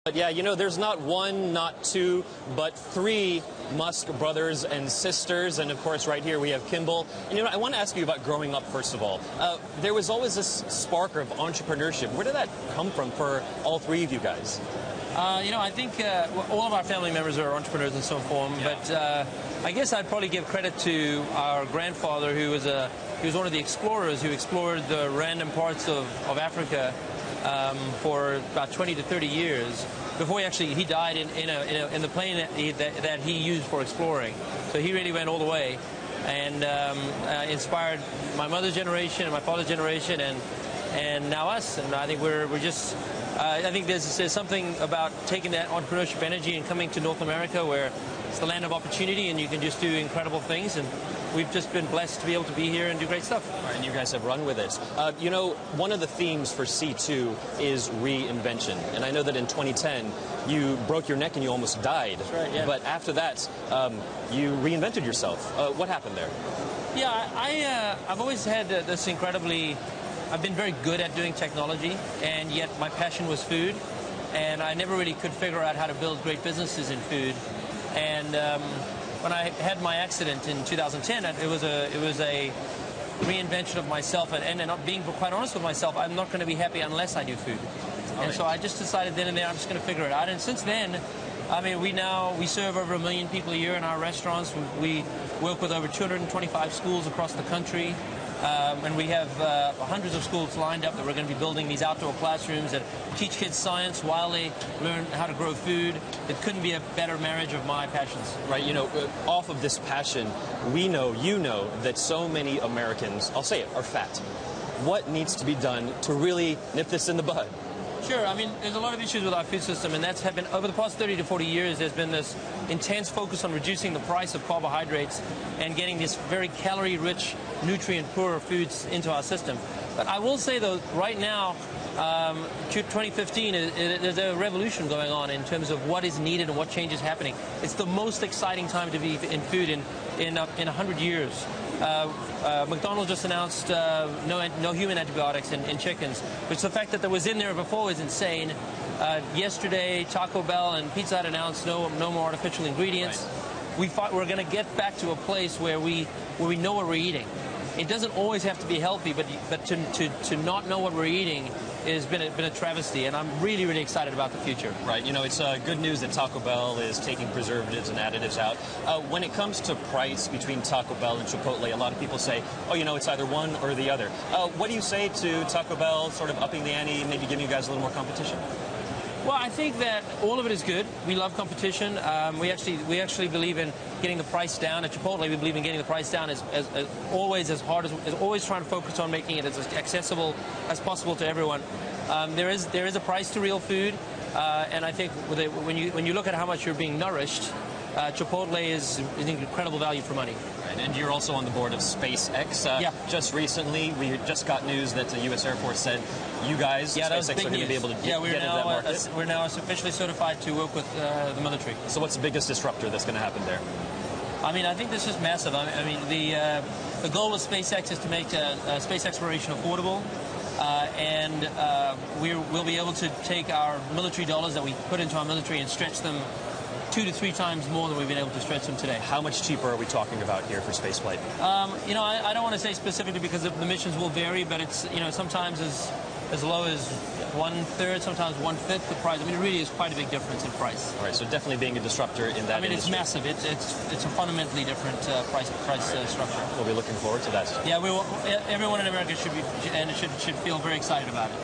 But yeah, there's not one, not two, but three Musk brothers and sisters. And of course, right here we have Kimball. And I want to ask you about growing up, first of all. There was always this spark of entrepreneurship. Where did that come from for all three of you guys? I think all of our family members are entrepreneurs in some form, Yeah. but I guess I'd probably give credit to our grandfather, who was one of the explorers who explored the random parts of Africa for about 20 to 30 years before he died in the plane that he used for exploring. So he really went all the way and inspired my mother's generation and my father's generation and now us. And I think we're just. I think there's something about taking that entrepreneurship energy and coming to North America, where it's the land of opportunity and you can just do incredible things. And we've just been blessed to be able to be here and do great stuff. All right, and you guys have run with it. One of the themes for C2 is reinvention. And I know that in 2010, you broke your neck and you almost died. That's right, yeah. But after that, you reinvented yourself. What happened there? Yeah, I've always had this incredibly... I've been very good at doing technology, and yet my passion was food, and I never really could figure out how to build great businesses in food. And when I had my accident in 2010, it was a reinvention of myself, and not being quite honest with myself, I'm not going to be happy unless I do food. And so I just decided then and there I'm just going to figure it out. And since then, I mean, we serve over 1 million people a year in our restaurants. We work with over 225 schools across the country. And we have hundreds of schools lined up that we're going to be building these outdoor classrooms that teach kids science while they learn how to grow food. It couldn't be a better marriage of my passions. Right, off of this passion, you know that so many Americans, I'll say it, are fat. What needs to be done to really nip this in the bud? Sure. I mean, there's a lot of issues with our food system, and that's been over the past 30 to 40 years. There's been this intense focus on reducing the price of carbohydrates and getting this very calorie-rich, nutrient-poor foods into our system. But I will say, though, right now, 2015, there's a revolution going on in terms of what is needed and what change is happening. It's the most exciting time to be in food in 100 years. McDonald's just announced no human antibiotics in chickens, which the fact that that was in there before is insane. Yesterday, Taco Bell and Pizza Hut announced no more artificial ingredients. Right. We're going to get back to a place where we know what we're eating. It doesn't always have to be healthy, but to not know what we're eating has been a travesty, and I'm really, really excited about the future. Right. It's good news that Taco Bell is taking preservatives and additives out. When it comes to price between Taco Bell and Chipotle, a lot of people say, it's either one or the other. What do you say to Taco Bell sort of upping the ante, maybe giving you guys a little more competition? Well, I think that all of it is good. We love competition. We actually believe in getting the price down. At Chipotle, we believe in getting the price down as always trying to focus on making it as accessible as possible to everyone. There is a price to real food, and I think when you look at how much you're being nourished, Chipotle is an incredible value for money. Right, and you're also on the board of SpaceX. Yeah. Just recently, we just got news that the U.S. Air Force said you guys, SpaceX, are going to be able to get into that market. We're now officially certified to work with the military. So what's the biggest disruptor that's going to happen there? I mean, I think this is massive. I mean, the goal of SpaceX is to make space exploration affordable. And we'll be able to take our military dollars that we put into our military and stretch them 2 to 3 times more than we've been able to stretch them today. How much cheaper are we talking about here for spaceflight? I don't want to say specifically because the missions will vary, but it's sometimes as low as 1/3, sometimes 1/5 the price. I mean, it really is quite a big difference in price. All right, so definitely being a disruptor in that industry. It's massive. It's a fundamentally different price structure. We'll be looking forward to that. Yeah, everyone in America should feel very excited about it.